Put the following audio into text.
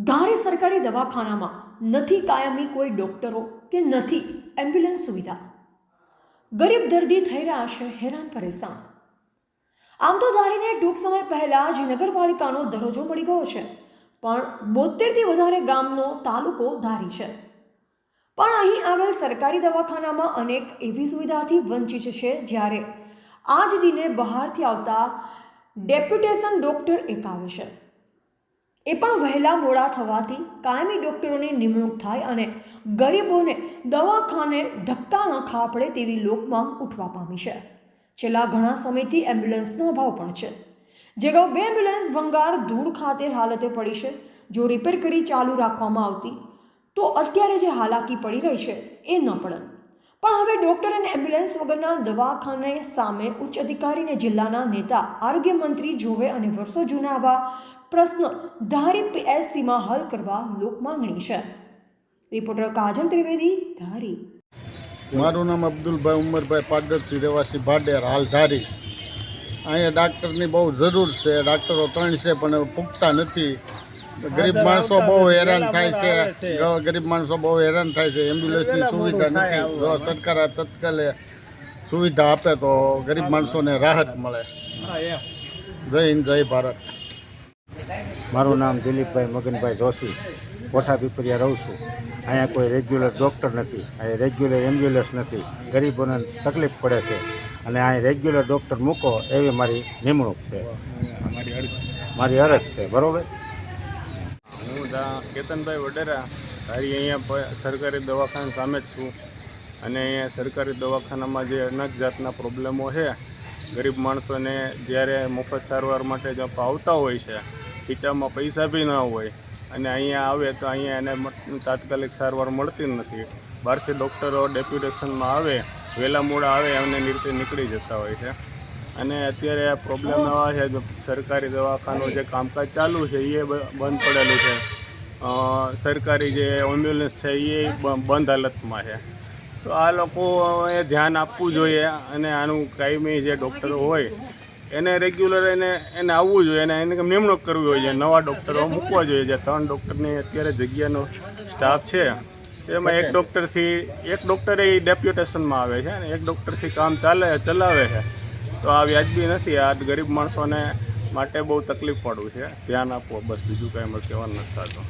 ધારી સરકારી દવાખાનામાં નથી કાયમી કોઈ ડૉક્ટરો કે નથી એમ્બ્યુલન્સ સુવિધા। ગરીબ દર્દી થઈ રહ્યા છે હેરાન પરેશાન। આમ તો ધારીને ટૂંક સમય પહેલાં જ નગરપાલિકાનો દરજ્જો મળી ગયો છે, પણ 72થી વધારે ગામનો તાલુકો ધારી છે, પણ અહીં આવેલ સરકારી દવાખાનામાં અનેક એવી સુવિધાથી વંચિત છે। જ્યારે આજ દિને બહારથી આવતા ડેપ્યુટેશન ડૉક્ટર એક આવે છે, એ પણ વહેલા મોડા થવાથી કાયમી ડૉક્ટરોની નિમણૂક થાય અને ગરીબોને દવાખાને ધક્કા ન ખાવા પડે તેવી લોકમાંગ ઉઠવા પામી છે। છેલ્લા ઘણા સમયથી એમ્બ્યુલન્સનો અભાવ પણ છે। જેગાઉ 2 એમ્બ્યુલન્સ ભંગાર ધૂળ ખાતે હાલતે પડી છે। જો રિપેર કરી ચાલુ રાખવામાં આવતી તો અત્યારે જે હાલાકી પડી રહી છે એ ન પડત, પણ હવે ડૉક્ટર અને એમ્બ્યુલન્સ વગરના દવાખાને સામે ઉચ્ચ અધિકારીને જિલ્લાના નેતા આરોગ્ય મંત્રી જોવે અને વર્ષો જૂના આવા પ્રશ્ન ધારી પીએચસીમાં હલ કરવા લોક માંગણી છે। રિપોર્ટર કાજલ ત્રિવેદી, ધારી। મારું નામ અબ્દુલભાઈ ઉમરભાઈ પાદરસી, રહેવાસી ભાડેર, હાલ ધારી। અહીંયા ડાક્ટરની બહુ જરૂર છે। ડાક્ટરો 3 છે પણ પૂગતા નથી। ગરીબ માણસો બહુ હેરાન થાય છે। ગરીબ માણસો બહુ હેરાન થાય છે। એમ્બ્યુલન્સની સુવિધા નથી। જો સરકાર આ તત્કાલે સુવિધા આપે તો ગરીબ માણસોને રાહત મળે। જય હિન્દ, જય ભારત। મારું નામ દિલીપભાઈ મગનભાઈ જોશી, કોઠા પીપરિયા રહું છું। અહીંયા કોઈ રેગ્યુલર ડૉક્ટર નથી, અહીંયા રેગ્યુલર એમ્બ્યુલન્સ નથી, ગરીબોને તકલીફ પડે છે અને અહીં રેગ્યુલર ડૉક્ટર મૂકો એવી મારી નિમણૂક છે, મારી અરજ છે, બરાબર। હું કેતનભાઈ વડેરા, તારી અહીંયા સરકારી દવાખાના સામે જ છું અને અહીંયા સરકારી દવાખાનામાં જે અનેક જાતના પ્રોબ્લેમો છે, ગરીબ માણસોને જ્યારે મફત સારવાર માટે જો આવતા હોય છે, ખીચામાં પૈસા બી ન હોય અને અહીંયા આવે તો અહીંયા એને તાત્કાલિક સારવાર મળતી નથી। બહારથી ડૉક્ટરો ડેપ્યુટેશનમાં આવે, વહેલા મોડા આવે એમને રીતે નીકળી જતા હોય છે અને અત્યારે આ પ્રોબ્લેમ એવા છે કે સરકારી દવાખાનું જે કામકાજ ચાલુ છે એ બંધ પડેલું છે। સરકારી જે એમ્બ્યુલન્સ છે એ બંધ હાલતમાં છે। તો આ લોકોએ ધ્યાન આપવું જોઈએ અને આનું કાયમી જે ડૉક્ટરો હોય એને રેગ્યુલર એને આવવું જોઈએ અને એને નિમણૂક કરવી હોય, નવા ડૉક્ટરો મૂકવા જોઈએ। જે 3 ડૉક્ટરની અત્યારે જગ્યાનો સ્ટાફ છે એમાં એક ડૉક્ટર એ ડેપ્યુટેશનમાં આવે છે અને એક ડૉક્ટરથી કામ ચલાવે છે। તો આ વ્યાજબી નથી। આ ગરીબ માણસોને માટે બહુ તકલીફ પડવું છે। ધ્યાન આપવો, બસ, બીજું કાંઈ મારે કહેવાનું નથી થતું।